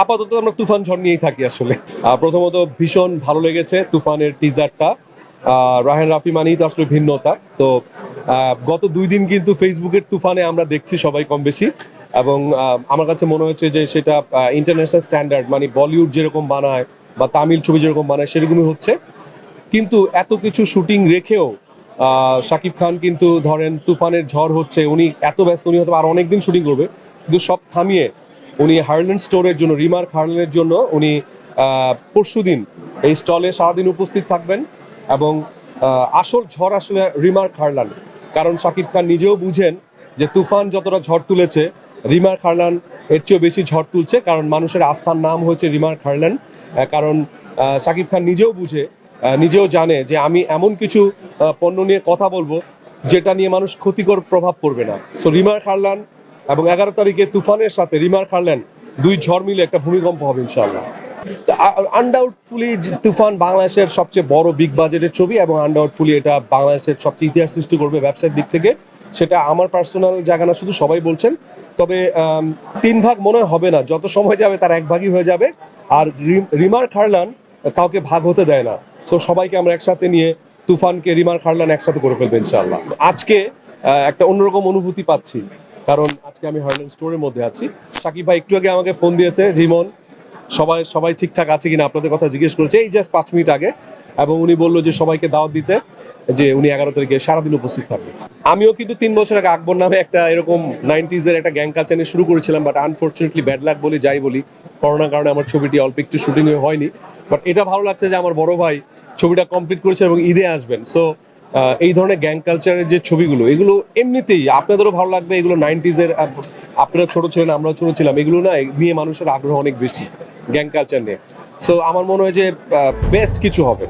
আপাতত আমরা তুফান ঝড় নিয়েই থাকি আসলে। প্রথমত ভীষণ ভালো লেগেছে তুফানের টিজারটা। রায়হান রাফি মানেই তো আসলে ভিন্নতা। তো গত 2 দিন কিন্তু ফেসবুকের তুফানে আমরা দেখছি সবাই কম বেশি, এবং আমার কাছে মনে হচ্ছে যে সেটা ইন্টারন্যাশনাল স্ট্যান্ডার্ড, মানে বলিউড যেরকম বানায় বা তামিল ছবি যেরকম বানায় সেরকমই হচ্ছে। কিন্তু এত কিছু শুটিং রেখেও শাকিব খান কিন্তু ধরেন তুফানের ঝড় হচ্ছে, উনি এত ব্যস্ত, উনি হয়তো আর অনেকদিন শুটিং করবে, কিন্তু সব থামিয়ে উনি হার্লেন স্টোরের জন্য, রিমার্ক হার্লেনের জন্য উনি পরশুদিন এই স্টলে সারাদিন উপস্থিত থাকবেন। এবং আসল ঝড় আসলে রিমার্ক হার্লান, কারণ শাকিব খান নিজেও বুঝেন যে তুফান যতটা ঝড় তুলেছে রিমার্ক হার্লান এর চেয়েও বেশি ঝড় তুলছে, কারণ মানুষের আস্থার নাম হচ্ছে রিমার্ক হার্লান। কারণ শাকিব খান নিজেও বুঝে, নিজেও জানে যে আমি এমন কিছু পণ্য নিয়ে কথা বলবো যেটা নিয়ে মানুষ ক্ষতিকর প্রভাব পড়বে না। সো রিমার্ক হার্লান এবং 11 তারিখে তুফানের সাথে রিমার্ক হার্লান দুই ঝড় মিলে একটা ভূমিকম্প হবে ইনশাআল্লাহ। আনডাউটফুলি তুফান বাংলাদেশের সবচেয়ে বড় বিগ বাজেটের ছবি, এবং আনডাউটফুলি এটা বাংলাদেশের সবচেয়ে ইতিহাস সৃষ্টি করবে ব্যবসার দিক থেকে। সেটা আমার পার্সোনাল জায়গা না, শুধু সবাই বলছেন। তবে 3 ভাগ মনে হবে না, যত সময় যাবে তার 1 ভাগই হয়ে যাবে। আর রিমার্ক হার্লান কাউকে ভাগ হতে দেয় না। সো সবাইকে আমরা একসাথে নিয়ে তুফানকে রিমার্ক হার্লান একসাথে করে ফেলবো ইনশাআল্লাহ। আজকে একটা অন্যরকম অনুভূতি পাচ্ছি, কারণ আজকে আমি হার্লেন স্টোরের মধ্যে আছি। সাকিব ভাই একটু আগে আমাকে ফোন দিয়েছে, রিমন সবাই সবাই ঠিকঠাক আছে কিনা আপনাদের কথা জিজ্ঞেস করেছে এই জাস্ট 5 মিনিট আগে, এবং উনি বললো যে সবাইকে দাওয়াত দিতে, যে উনি 11 তারিখে সারাদিন উপস্থিত থাকবে। আমিও কিন্তু 3 বছর আগে আকবর নামে একটা এরকম 90s এর একটা গ্যাং কালচার নিয়ে শুরু করেছিলাম, বাট আনফর্চুনেটলি ব্যাড লাক বলি যাই বলি, করোনার কারণে আমার ছবিটি অল্প একটু শুটিং হয়নি। বাট এটা ভালো লাগছে যে আমার বড় ভাই ছবিটা কমপ্লিট করেছে এবং ঈদে আসবেন। সো এই ধরনের গ্যাং কালচারের যে ছবিগুলো, এগুলো এমনিতেই আপনাদেরও ভালো লাগবে। এগুলো 90s এর, আপনারা ছোট ছিলেন, আমরাও ছোট ছিলাম, এগুলো না নিয়ে মানুষের আগ্রহ অনেক বেশি গ্যাং কালচার নিয়ে। সো আমার মনে হয় যে বেস্ট কিছু হবে।